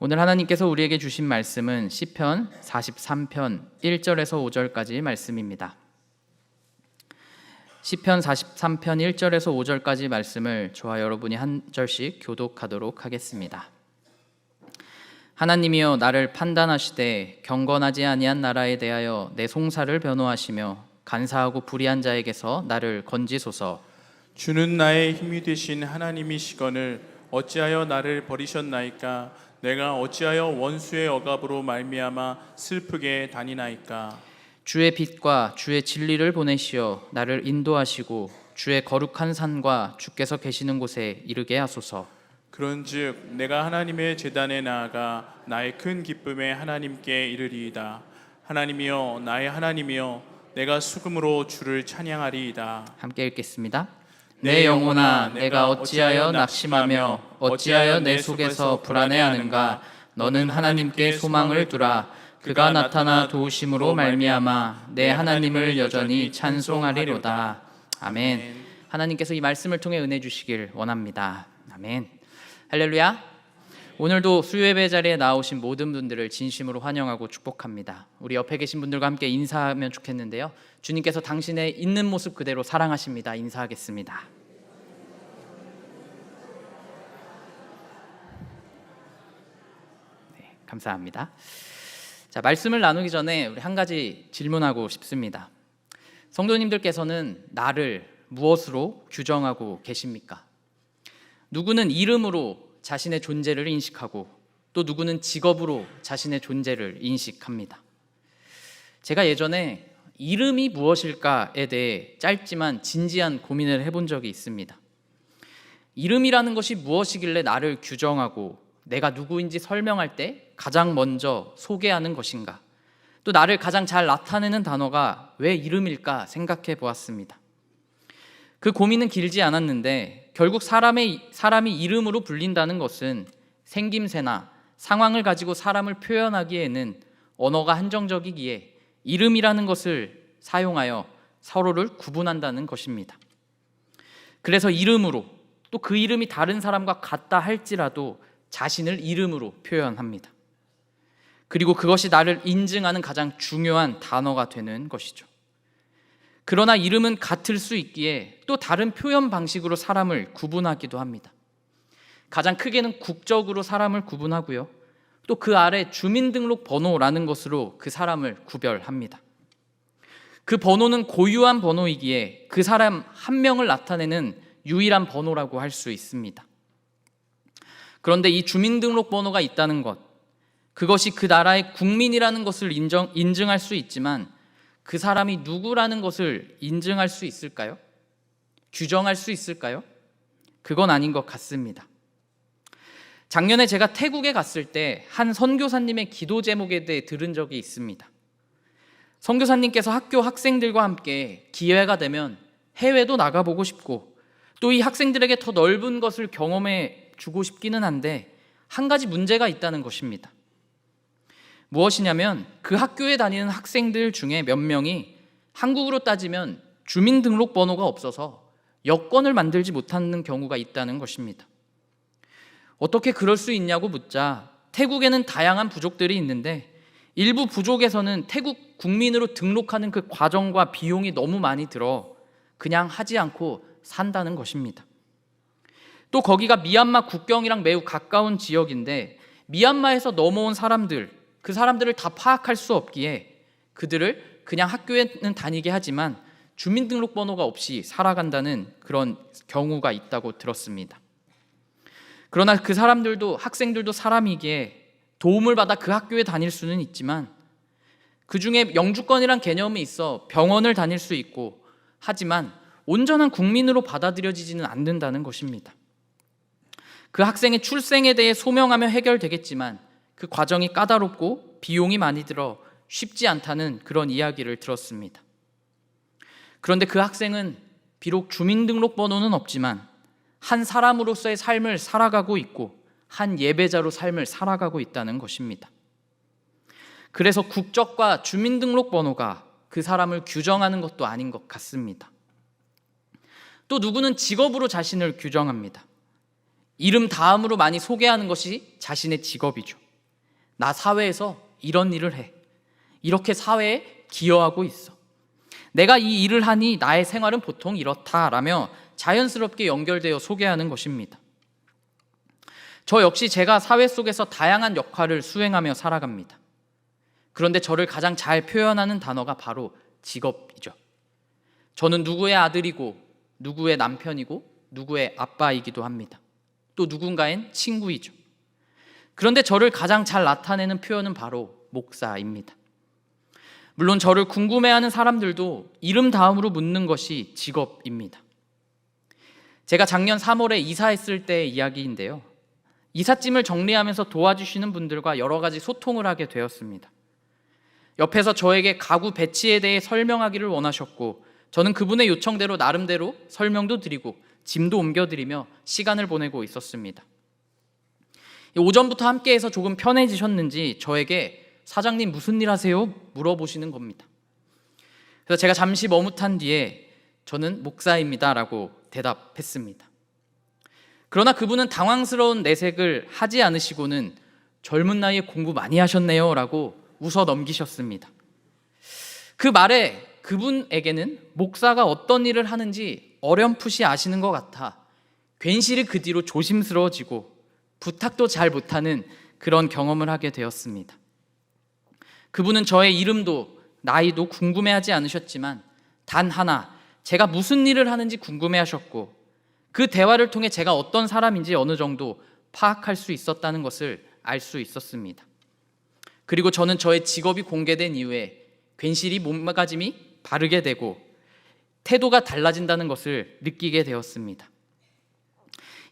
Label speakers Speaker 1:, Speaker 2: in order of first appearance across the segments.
Speaker 1: 오늘 하나님께서 우리에게 주신 말씀은 시편 43편 1절에서 5절까지 말씀입니다. 시편 43편 1절에서 5절까지 말씀을 저와 여러분이 한 절씩 교독하도록 하겠습니다. 하나님이여 나를 판단하시되 경건하지 아니한 나라에 대하여 내 송사를 변호하시며 간사하고 불의한 자에게서 나를 건지소서.
Speaker 2: 주는 나의 힘이 되신 하나님이시거늘 어찌하여 나를 버리셨나이까? 내가 어찌하여 원수의 억압으로 말미암아 슬프게 다니나이까?
Speaker 1: 주의 빛과 주의 진리를 보내시어 나를 인도하시고 주의 거룩한 산과 주께서 계시는 곳에 이르게 하소서.
Speaker 2: 그런즉 내가 하나님의 제단에 나아가 나의 큰 기쁨에 하나님께 이르리이다. 하나님이여 나의 하나님이여 내가 수금으로 주를 찬양하리이다.
Speaker 1: 함께 읽겠습니다. 내 영혼아 내가 어찌하여 낙심하며 어찌하여 내 속에서 불안해하는가? 너는 하나님께 소망을 두라. 그가 나타나 도우심으로 말미암아 내 하나님을 여전히 찬송하리로다. 아멘. 하나님께서 이 말씀을 통해 은혜 주시길 원합니다. 아멘. 할렐루야. 오늘도 수요예배 자리에 나오신 모든 분들을 진심으로 환영하고 축복합니다. 우리 옆에 계신 분들과 함께 인사하면 좋겠는데요. 주님께서 당신의 있는 모습 그대로 사랑하십니다. 인사하겠습니다. 네, 감사합니다. 자, 말씀을 나누기 전에 우리 한 가지 질문하고 싶습니다. 성도님들께서는 나를 무엇으로 규정하고 계십니까? 누구는 이름으로 자신의 존재를 인식하고 또 누구는 직업으로 자신의 존재를 인식합니다. 제가 예전에 이름이 무엇일까에 대해 짧지만 진지한 고민을 해본 적이 있습니다. 이름이라는 것이 무엇이길래 나를 규정하고 내가 누구인지 설명할 때 가장 먼저 소개하는 것인가? 또 나를 가장 잘 나타내는 단어가 왜 이름일까 생각해 보았습니다. 그 고민은 길지 않았는데 결국 사람이 이름으로 불린다는 것은 생김새나 상황을 가지고 사람을 표현하기에는 언어가 한정적이기에 이름이라는 것을 사용하여 서로를 구분한다는 것입니다. 그래서 이름으로 또 그 이름이 다른 사람과 같다 할지라도 자신을 이름으로 표현합니다. 그리고 그것이 나를 인증하는 가장 중요한 단어가 되는 것이죠. 그러나 이름은 같을 수 있기에 또 다른 표현 방식으로 사람을 구분하기도 합니다. 가장 크게는 국적으로 사람을 구분하고요. 또 그 아래 주민등록번호라는 것으로 그 사람을 구별합니다. 그 번호는 고유한 번호이기에 그 사람 한 명을 나타내는 유일한 번호라고 할 수 있습니다. 그런데 이 주민등록번호가 있다는 것, 그것이 그 나라의 국민이라는 것을 인증할 수 있지만 그 사람이 누구라는 것을 인증할 수 있을까요? 규정할 수 있을까요? 그건 아닌 것 같습니다. 작년에 제가 태국에 갔을 때 한 선교사님의 기도 제목에 대해 들은 적이 있습니다. 선교사님께서 학교 학생들과 함께 기회가 되면 해외도 나가보고 싶고 또 이 학생들에게 더 넓은 것을 경험해 주고 싶기는 한데 한 가지 문제가 있다는 것입니다. 무엇이냐면 그 학교에 다니는 학생들 중에 몇 명이 한국으로 따지면 주민등록번호가 없어서 여권을 만들지 못하는 경우가 있다는 것입니다. 어떻게 그럴 수 있냐고 묻자 태국에는 다양한 부족들이 있는데 일부 부족에서는 태국 국민으로 등록하는 그 과정과 비용이 너무 많이 들어 그냥 하지 않고 산다는 것입니다. 또 거기가 미얀마 국경이랑 매우 가까운 지역인데 미얀마에서 넘어온 사람들, 그 사람들을 다 파악할 수 없기에 그들을 그냥 학교에는 다니게 하지만 주민등록번호가 없이 살아간다는 그런 경우가 있다고 들었습니다. 그러나 그 사람들도 학생들도 사람이기에 도움을 받아 그 학교에 다닐 수는 있지만 그 중에 영주권이란 개념이 있어 병원을 다닐 수 있고 하지만 온전한 국민으로 받아들여지지는 않는다는 것입니다. 그 학생의 출생에 대해 소명하면 해결되겠지만 그 과정이 까다롭고 비용이 많이 들어 쉽지 않다는 그런 이야기를 들었습니다. 그런데 그 학생은 비록 주민등록번호는 없지만 한 사람으로서의 삶을 살아가고 있고 한 예배자로 삶을 살아가고 있다는 것입니다. 그래서 국적과 주민등록번호가 그 사람을 규정하는 것도 아닌 것 같습니다. 또 누구는 직업으로 자신을 규정합니다. 이름 다음으로 많이 소개하는 것이 자신의 직업이죠. 나 사회에서 이런 일을 해. 이렇게 사회에 기여하고 있어. 내가 이 일을 하니 나의 생활은 보통 이렇다라며 자연스럽게 연결되어 소개하는 것입니다. 저 역시 제가 사회 속에서 다양한 역할을 수행하며 살아갑니다. 그런데 저를 가장 잘 표현하는 단어가 바로 직업이죠. 저는 누구의 아들이고 누구의 남편이고 누구의 아빠이기도 합니다. 또 누군가엔 친구이죠. 그런데 저를 가장 잘 나타내는 표현은 바로 목사입니다. 물론 저를 궁금해하는 사람들도 이름 다음으로 묻는 것이 직업입니다. 제가 작년 3월에 이사했을 때의 이야기인데요. 이삿짐을 정리하면서 도와주시는 분들과 여러 가지 소통을 하게 되었습니다. 옆에서 저에게 가구 배치에 대해 설명하기를 원하셨고, 저는 그분의 요청대로 나름대로 설명도 드리고 짐도 옮겨드리며 시간을 보내고 있었습니다. 오전부터 함께해서 조금 편해지셨는지 저에게 사장님 무슨 일 하세요? 물어보시는 겁니다. 그래서 제가 잠시 머뭇한 뒤에 저는 목사입니다 라고 대답했습니다. 그러나 그분은 당황스러운 내색을 하지 않으시고는 젊은 나이에 공부 많이 하셨네요 라고 웃어 넘기셨습니다. 그 말에 그분에게는 목사가 어떤 일을 하는지 어렴풋이 아시는 것 같아 괜시리 그 뒤로 조심스러워지고 부탁도 잘 못하는 그런 경험을 하게 되었습니다. 그분은 저의 이름도 나이도 궁금해하지 않으셨지만 단 하나 제가 무슨 일을 하는지 궁금해하셨고, 그 대화를 통해 제가 어떤 사람인지 어느 정도 파악할 수 있었다는 것을 알 수 있었습니다. 그리고 저는 저의 직업이 공개된 이후에 괜시리 몸가짐이 바르게 되고 태도가 달라진다는 것을 느끼게 되었습니다.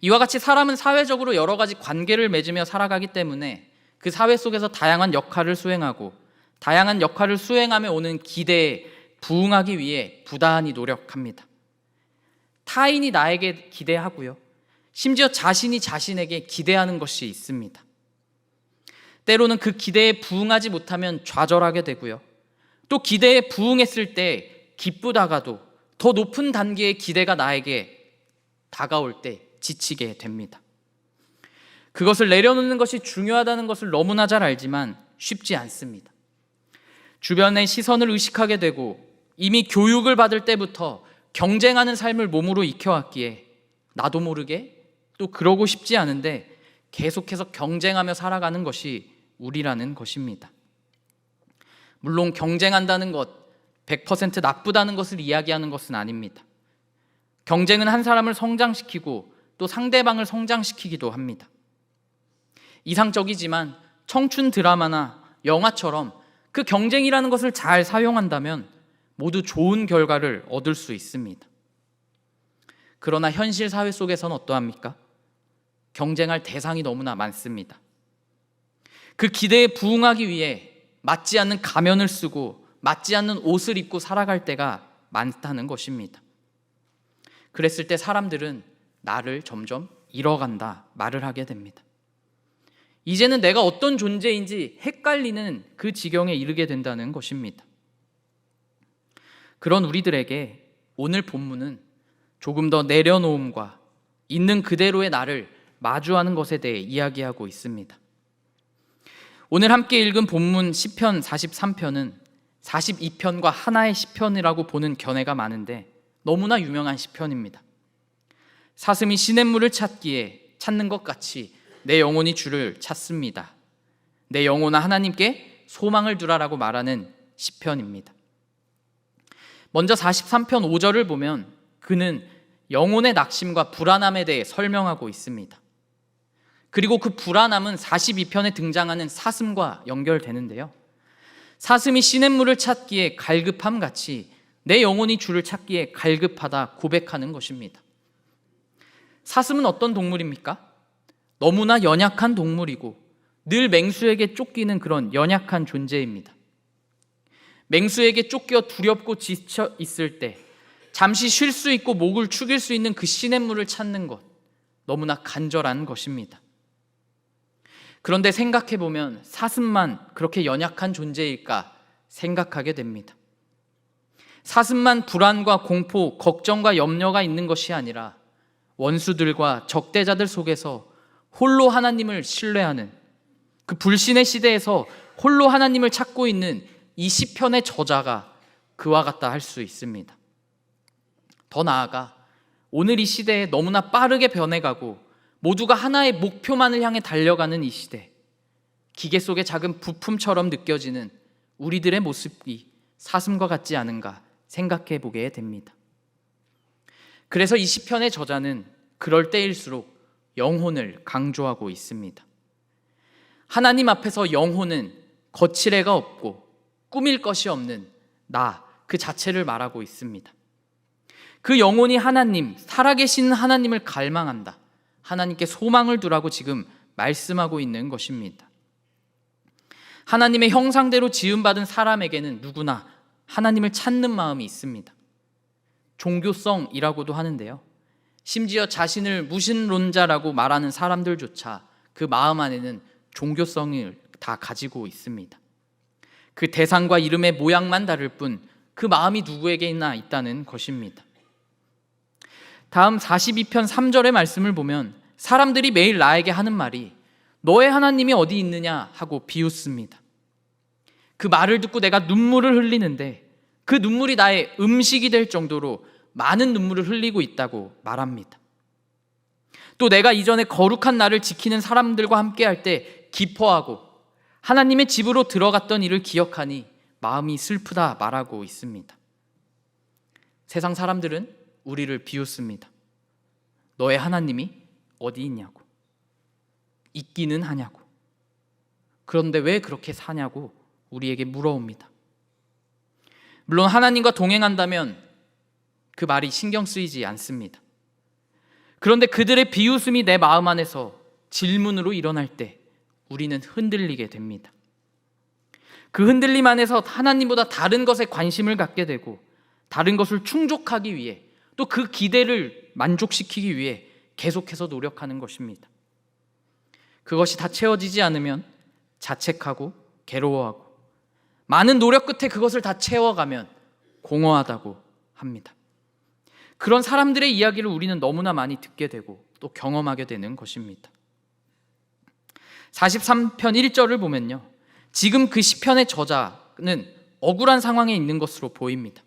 Speaker 1: 이와 같이 사람은 사회적으로 여러 가지 관계를 맺으며 살아가기 때문에 그 사회 속에서 다양한 역할을 수행하고 다양한 역할을 수행하며 오는 기대에 부응하기 위해 부단히 노력합니다. 타인이 나에게 기대하고요. 심지어 자신이 자신에게 기대하는 것이 있습니다. 때로는 그 기대에 부응하지 못하면 좌절하게 되고요. 또 기대에 부응했을 때 기쁘다가도 더 높은 단계의 기대가 나에게 다가올 때 지치게 됩니다. 그것을 내려놓는 것이 중요하다는 것을 너무나 잘 알지만 쉽지 않습니다. 주변의 시선을 의식하게 되고 이미 교육을 받을 때부터 경쟁하는 삶을 몸으로 익혀왔기에 나도 모르게 또 그러고 싶지 않은데 계속해서 경쟁하며 살아가는 것이 우리라는 것입니다. 물론 경쟁한다는 것 100% 나쁘다는 것을 이야기하는 것은 아닙니다. 경쟁은 한 사람을 성장시키고 또 상대방을 성장시키기도 합니다. 이상적이지만 청춘 드라마나 영화처럼 그 경쟁이라는 것을 잘 사용한다면 모두 좋은 결과를 얻을 수 있습니다. 그러나 현실 사회 속에서는 어떠합니까? 경쟁할 대상이 너무나 많습니다. 그 기대에 부응하기 위해 맞지 않는 가면을 쓰고 맞지 않는 옷을 입고 살아갈 때가 많다는 것입니다. 그랬을 때 사람들은 나를 점점 잃어간다 말을 하게 됩니다. 이제는 내가 어떤 존재인지 헷갈리는 그 지경에 이르게 된다는 것입니다. 그런 우리들에게 오늘 본문은 조금 더 내려놓음과 있는 그대로의 나를 마주하는 것에 대해 이야기하고 있습니다. 오늘 함께 읽은 본문 시편 43편은 42편과 하나의 시편이라고 보는 견해가 많은데 너무나 유명한 시편입니다. 사슴이 시냇물을 찾는 것 같이 내 영혼이 주를 찾습니다. 내 영혼아 하나님께 소망을 두라라고 말하는 시편입니다. 먼저 43편 5절을 보면 그는 영혼의 낙심과 불안함에 대해 설명하고 있습니다. 그리고 그 불안함은 42편에 등장하는 사슴과 연결되는데요. 사슴이 시냇물을 찾기에 갈급함 같이 내 영혼이 주를 찾기에 갈급하다 고백하는 것입니다. 사슴은 어떤 동물입니까? 너무나 연약한 동물이고 늘 맹수에게 쫓기는 그런 연약한 존재입니다. 맹수에게 쫓겨 두렵고 지쳐 있을 때 잠시 쉴 수 있고 목을 축일 수 있는 그 시냇물을 찾는 것, 너무나 간절한 것입니다. 그런데 생각해보면 사슴만 그렇게 연약한 존재일까 생각하게 됩니다. 사슴만 불안과 공포, 걱정과 염려가 있는 것이 아니라 원수들과 적대자들 속에서 홀로 하나님을 신뢰하는, 그 불신의 시대에서 홀로 하나님을 찾고 있는 이 시편의 저자가 그와 같다 할 수 있습니다. 더 나아가 오늘 이 시대에 너무나 빠르게 변해가고 모두가 하나의 목표만을 향해 달려가는 이 시대, 기계 속의 작은 부품처럼 느껴지는 우리들의 모습이 사슴과 같지 않은가 생각해 보게 됩니다. 그래서 이 시편의 저자는 그럴 때일수록 영혼을 강조하고 있습니다. 하나님 앞에서 영혼은 거칠애가 없고 꾸밀 것이 없는 나 그 자체를 말하고 있습니다. 그 영혼이 하나님, 살아계신 하나님을 갈망한다, 하나님께 소망을 두라고 지금 말씀하고 있는 것입니다. 하나님의 형상대로 지음받은 사람에게는 누구나 하나님을 찾는 마음이 있습니다. 종교성이라고도 하는데요, 심지어 자신을 무신론자라고 말하는 사람들조차 그 마음 안에는 종교성을 다 가지고 있습니다. 그 대상과 이름의 모양만 다를 뿐 그 마음이 누구에게나 있다는 것입니다. 다음 42편 3절의 말씀을 보면 사람들이 매일 나에게 하는 말이 너의 하나님이 어디 있느냐 하고 비웃습니다. 그 말을 듣고 내가 눈물을 흘리는데 그 눈물이 나의 음식이 될 정도로 많은 눈물을 흘리고 있다고 말합니다. 또 내가 이전에 거룩한 날을 지키는 사람들과 함께 할 때 기뻐하고 하나님의 집으로 들어갔던 일을 기억하니 마음이 슬프다 말하고 있습니다. 세상 사람들은 우리를 비웃습니다. 너의 하나님이 어디 있냐고, 있기는 하냐고, 그런데 왜 그렇게 사냐고 우리에게 물어옵니다. 물론 하나님과 동행한다면 그 말이 신경 쓰이지 않습니다. 그런데 그들의 비웃음이 내 마음 안에서 질문으로 일어날 때 우리는 흔들리게 됩니다. 그 흔들림 안에서 하나님보다 다른 것에 관심을 갖게 되고 다른 것을 충족하기 위해 또 그 기대를 만족시키기 위해 계속해서 노력하는 것입니다. 그것이 다 채워지지 않으면 자책하고 괴로워하고 많은 노력 끝에 그것을 다 채워가면 공허하다고 합니다. 그런 사람들의 이야기를 우리는 너무나 많이 듣게 되고 또 경험하게 되는 것입니다. 43편 1절을 보면요, 지금 그 시편의 저자는 억울한 상황에 있는 것으로 보입니다.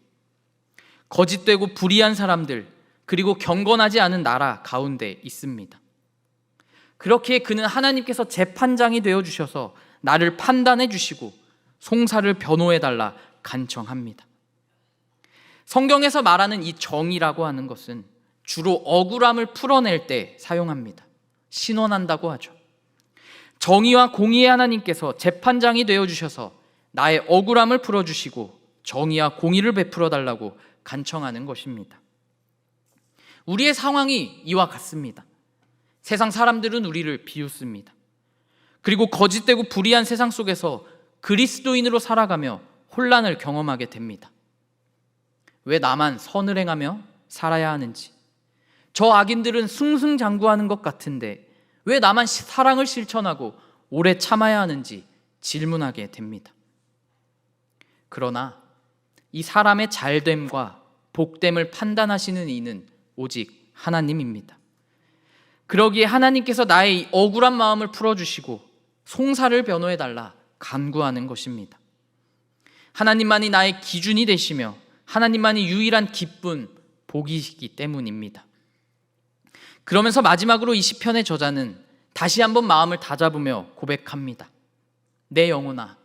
Speaker 1: 거짓되고 불의한 사람들, 그리고 경건하지 않은 나라 가운데 있습니다. 그렇기에 그는 하나님께서 재판장이 되어주셔서 나를 판단해 주시고 송사를 변호해달라 간청합니다. 성경에서 말하는 이 정의라고 하는 것은 주로 억울함을 풀어낼 때 사용합니다. 신원한다고 하죠. 정의와 공의의 하나님께서 재판장이 되어주셔서 나의 억울함을 풀어주시고 정의와 공의를 베풀어 달라고 간청하는 것입니다. 우리의 상황이 이와 같습니다. 세상 사람들은 우리를 비웃습니다. 그리고 거짓되고 불의한 세상 속에서 그리스도인으로 살아가며 혼란을 경험하게 됩니다. 왜 나만 선을 행하며 살아야 하는지, 저 악인들은 승승장구하는 것 같은데 왜 나만 사랑을 실천하고 오래 참아야 하는지 질문하게 됩니다. 그러나 이 사람의 잘됨과 복됨을 판단하시는 이는 오직 하나님입니다. 그러기에 하나님께서 나의 이 억울한 마음을 풀어주시고 송사를 변호해달라 간구하는 것입니다. 하나님만이 나의 기준이 되시며 하나님만이 유일한 기쁜 복이시기 때문입니다. 그러면서 마지막으로 이 시편의 저자는 다시 한번 마음을 다잡으며 고백합니다. 내 영혼아,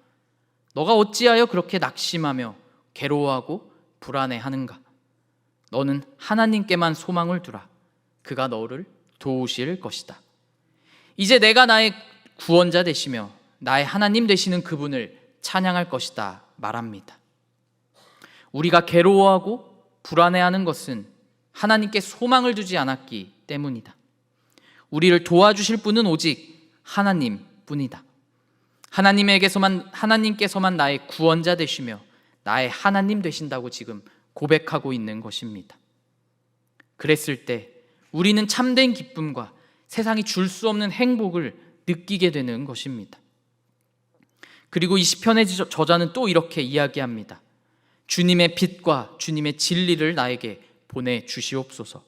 Speaker 1: 너가 어찌하여 그렇게 낙심하며 괴로워하고 불안해하는가? 너는 하나님께만 소망을 두라. 그가 너를 도우실 것이다. 이제 내가 나의 구원자 되시며 나의 하나님 되시는 그분을 찬양할 것이다 말합니다. 우리가 괴로워하고 불안해하는 것은 하나님께 소망을 두지 않았기 때문이다. 우리를 도와주실 분은 오직 하나님뿐이다. 하나님께서만 나의 구원자 되시며 나의 하나님 되신다고 지금 고백하고 있는 것입니다. 그랬을 때 우리는 참된 기쁨과 세상이 줄 수 없는 행복을 느끼게 되는 것입니다. 그리고 이 시편의 저자는 또 이렇게 이야기합니다. 주님의 빛과 주님의 진리를 나에게 보내주시옵소서.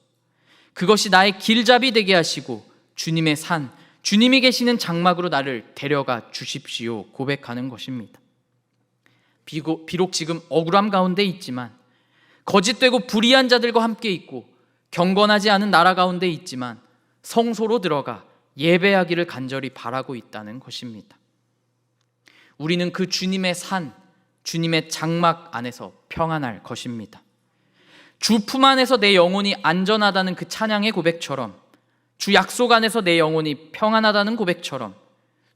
Speaker 1: 그것이 나의 길잡이 되게 하시고 주님의 산, 주님이 계시는 장막으로 나를 데려가 주십시오 고백하는 것입니다. 비록 지금 억울함 가운데 있지만, 거짓되고 불의한 자들과 함께 있고 경건하지 않은 나라 가운데 있지만 성소로 들어가 예배하기를 간절히 바라고 있다는 것입니다. 우리는 그 주님의 산, 주님의 장막 안에서 평안할 것입니다. 주 품 안에서 내 영혼이 안전하다는 그 찬양의 고백처럼, 주 약속 안에서 내 영혼이 평안하다는 고백처럼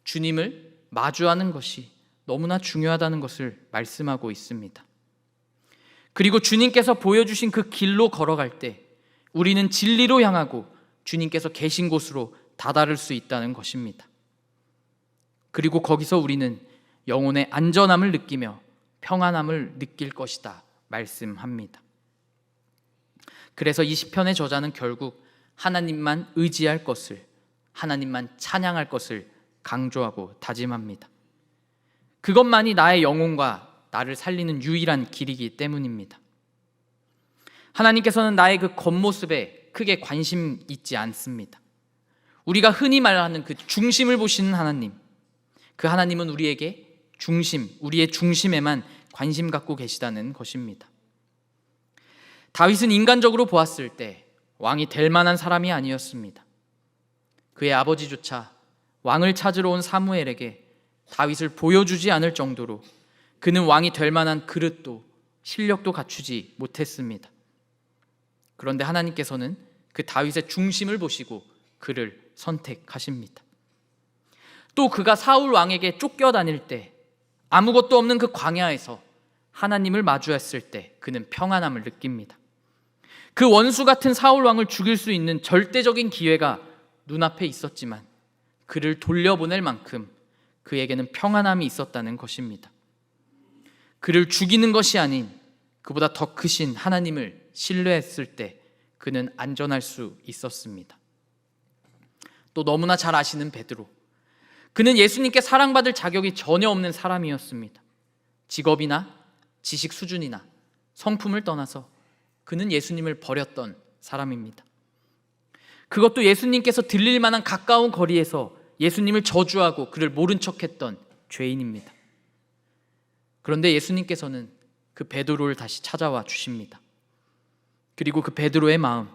Speaker 1: 주님을 마주하는 것이 너무나 중요하다는 것을 말씀하고 있습니다. 그리고 주님께서 보여주신 그 길로 걸어갈 때 우리는 진리로 향하고 주님께서 계신 곳으로 다다를 수 있다는 것입니다. 그리고 거기서 우리는 영혼의 안전함을 느끼며 평안함을 느낄 것이다 말씀합니다. 그래서 이 시편의 저자는 결국 하나님만 의지할 것을, 하나님만 찬양할 것을 강조하고 다짐합니다. 그것만이 나의 영혼과 나를 살리는 유일한 길이기 때문입니다. 하나님께서는 나의 그 겉모습에 크게 관심 있지 않습니다. 우리가 흔히 말하는 그 중심을 보시는 하나님, 그 하나님은 우리에게 우리의 중심에만 관심 갖고 계시다는 것입니다. 다윗은 인간적으로 보았을 때 왕이 될 만한 사람이 아니었습니다. 그의 아버지조차 왕을 찾으러 온 사무엘에게 다윗을 보여주지 않을 정도로 그는 왕이 될 만한 그릇도 실력도 갖추지 못했습니다. 그런데 하나님께서는 그 다윗의 중심을 보시고 그를 선택하십니다. 또 그가 사울 왕에게 쫓겨다닐 때 아무것도 없는 그 광야에서 하나님을 마주했을 때 그는 평안함을 느낍니다. 그 원수 같은 사울 왕을 죽일 수 있는 절대적인 기회가 눈앞에 있었지만 그를 돌려보낼 만큼 그에게는 평안함이 있었다는 것입니다. 그를 죽이는 것이 아닌 그보다 더 크신 하나님을 신뢰했을 때 그는 안전할 수 있었습니다. 또 너무나 잘 아시는 베드로, 그는 예수님께 사랑받을 자격이 전혀 없는 사람이었습니다. 직업이나 지식 수준이나 성품을 떠나서 그는 예수님을 버렸던 사람입니다. 그것도 예수님께서 들릴 만한 가까운 거리에서 예수님을 저주하고 그를 모른 척했던 죄인입니다. 그런데 예수님께서는 그 베드로를 다시 찾아와 주십니다. 그리고 그 베드로의 마음,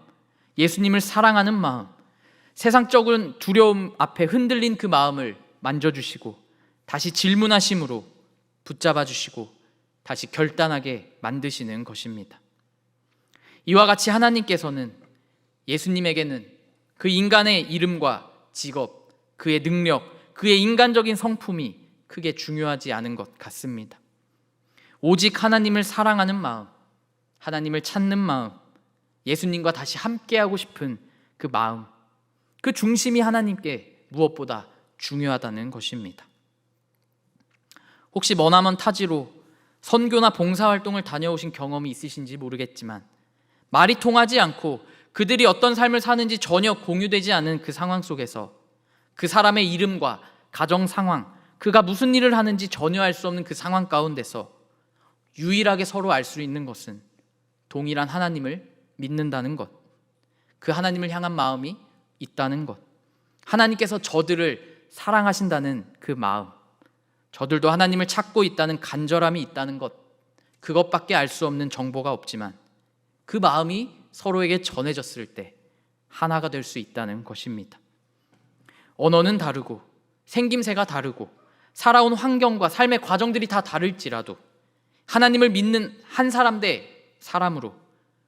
Speaker 1: 예수님을 사랑하는 마음, 세상적인 두려움 앞에 흔들린 그 마음을 만져주시고 다시 질문하심으로 붙잡아 주시고 다시 결단하게 만드시는 것입니다. 이와 같이 하나님께서는 예수님에게는 그 인간의 이름과 직업, 그의 능력, 그의 인간적인 성품이 크게 중요하지 않은 것 같습니다. 오직 하나님을 사랑하는 마음, 하나님을 찾는 마음, 예수님과 다시 함께하고 싶은 그 마음, 그 중심이 하나님께 무엇보다 중요하다는 것입니다. 혹시 머나먼 타지로 선교나 봉사활동을 다녀오신 경험이 있으신지 모르겠지만 말이 통하지 않고 그들이 어떤 삶을 사는지 전혀 공유되지 않은 그 상황 속에서 그 사람의 이름과 가정 상황, 그가 무슨 일을 하는지 전혀 알 수 없는 그 상황 가운데서 유일하게 서로 알 수 있는 것은 동일한 하나님을 믿는다는 것, 그 하나님을 향한 마음이 있다는 것, 하나님께서 저들을 사랑하신다는 그 마음, 저들도 하나님을 찾고 있다는 간절함이 있다는 것, 그것밖에 알 수 없는 정보가 없지만 그 마음이 서로에게 전해졌을 때 하나가 될 수 있다는 것입니다. 언어는 다르고 생김새가 다르고 살아온 환경과 삶의 과정들이 다 다를지라도 하나님을 믿는 한 사람 대 사람으로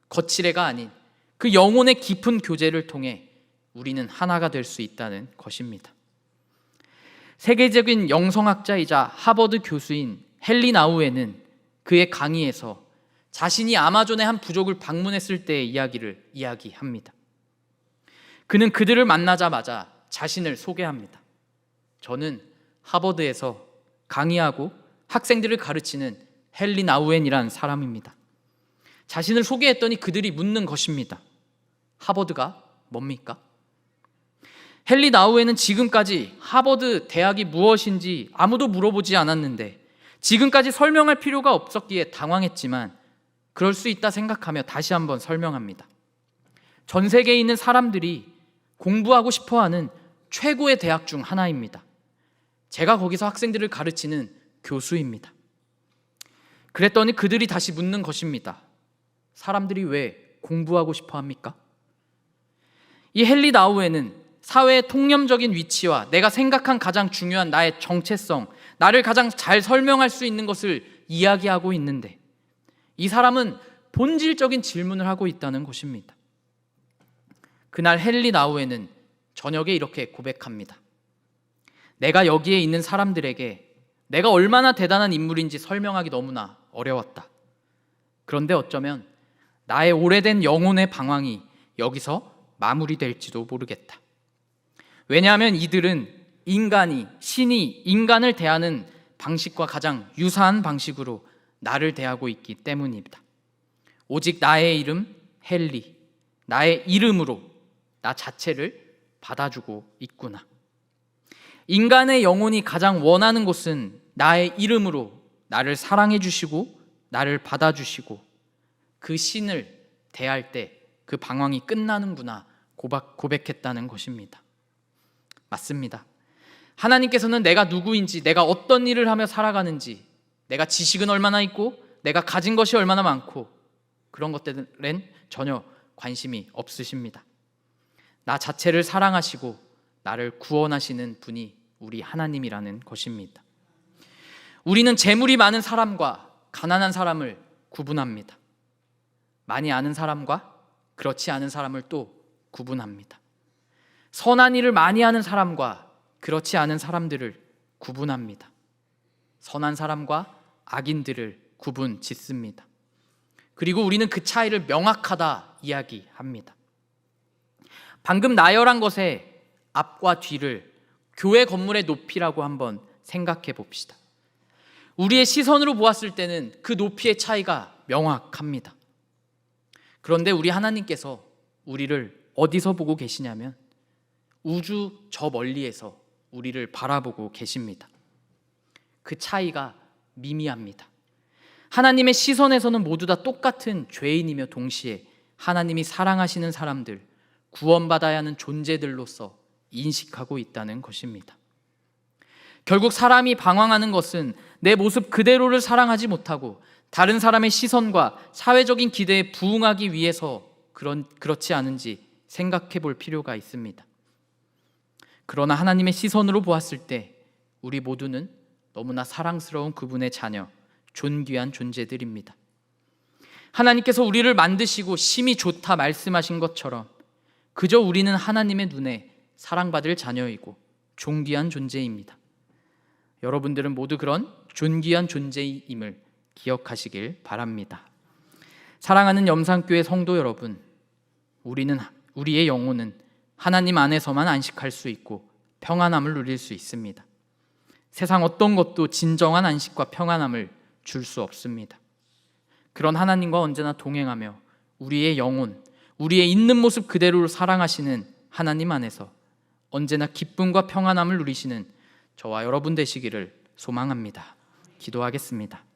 Speaker 1: 거칠애가 아닌 그 영혼의 깊은 교제를 통해 우리는 하나가 될 수 있다는 것입니다. 세계적인 영성학자이자 하버드 교수인 헨리 나우에는 그의 강의에서 자신이 아마존의 한 부족을 방문했을 때의 이야기를 이야기합니다. 그는 그들을 만나자마자 자신을 소개합니다. 저는 하버드에서 강의하고 학생들을 가르치는 헨리 나우엔이라는 사람입니다. 자신을 소개했더니 그들이 묻는 것입니다. 하버드가 뭡니까? 헨리 나우엔은 지금까지 하버드 대학이 무엇인지 아무도 물어보지 않았는데 지금까지 설명할 필요가 없었기에 당황했지만 그럴 수 있다 생각하며 다시 한번 설명합니다. 전 세계에 있는 사람들이 공부하고 싶어하는 최고의 대학 중 하나입니다. 제가 거기서 학생들을 가르치는 교수입니다. 그랬더니 그들이 다시 묻는 것입니다. 사람들이 왜 공부하고 싶어 합니까? 이 헨리 나우에는 사회의 통념적인 위치와 내가 생각한 가장 중요한 나의 정체성, 나를 가장 잘 설명할 수 있는 것을 이야기하고 있는데, 이 사람은 본질적인 질문을 하고 있다는 것입니다. 그날 헨리 나우에는 저녁에 이렇게 고백합니다. 내가 여기에 있는 사람들에게 내가 얼마나 대단한 인물인지 설명하기 너무나 어려웠다. 그런데 어쩌면 나의 오래된 영혼의 방황이 여기서 마무리될지도 모르겠다. 왜냐하면 이들은 인간이, 신이 인간을 대하는 방식과 가장 유사한 방식으로 나를 대하고 있기 때문입니다. 오직 나의 이름 헨리, 나의 이름으로 나 자체를 받아주고 있구나. 인간의 영혼이 가장 원하는 것은 나의 이름으로 나를 사랑해 주시고 나를 받아주시고 그 신을 대할 때 그 방황이 끝나는구나 고백했다는 것입니다. 맞습니다. 하나님께서는 내가 누구인지, 내가 어떤 일을 하며 살아가는지, 내가 지식은 얼마나 있고 내가 가진 것이 얼마나 많고 그런 것들엔 전혀 관심이 없으십니다. 나 자체를 사랑하시고 나를 구원하시는 분이 우리 하나님이라는 것입니다. 우리는 재물이 많은 사람과 가난한 사람을 구분합니다. 많이 아는 사람과 그렇지 않은 사람을 또 구분합니다. 선한 일을 많이 하는 사람과 그렇지 않은 사람들을 구분합니다. 선한 사람과 악인들을 구분 짓습니다. 그리고 우리는 그 차이를 명확하다 이야기합니다. 방금 나열한 것의 앞과 뒤를 교회 건물의 높이라고 한번 생각해 봅시다. 우리의 시선으로 보았을 때는 그 높이의 차이가 명확합니다. 그런데 우리 하나님께서 우리를 어디서 보고 계시냐면 우주 저 멀리에서 우리를 바라보고 계십니다. 그 차이가 미미합니다. 하나님의 시선에서는 모두 다 똑같은 죄인이며 동시에 하나님이 사랑하시는 사람들, 구원받아야 하는 존재들로서 인식하고 있다는 것입니다. 결국 사람이 방황하는 것은 내 모습 그대로를 사랑하지 못하고 다른 사람의 시선과 사회적인 기대에 부응하기 위해서 그렇지 않은지 생각해 볼 필요가 있습니다. 그러나 하나님의 시선으로 보았을 때 우리 모두는 너무나 사랑스러운 그분의 자녀, 존귀한 존재들입니다. 하나님께서 우리를 만드시고 심히 좋다 말씀하신 것처럼 그저 우리는 하나님의 눈에 사랑받을 자녀이고 존귀한 존재입니다. 여러분들은 모두 그런 존귀한 존재임을 기억하시길 바랍니다. 사랑하는 염산교회 성도 여러분, 우리의 영혼은 하나님 안에서만 안식할 수 있고 평안함을 누릴 수 있습니다. 세상 어떤 것도 진정한 안식과 평안함을 줄 수 없습니다. 그런 하나님과 언제나 동행하며 우리의 영혼, 우리의 있는 모습 그대로 사랑하시는 하나님 안에서 언제나 기쁨과 평안함을 누리시는 저와 여러분 되시기를 소망합니다. 기도하겠습니다.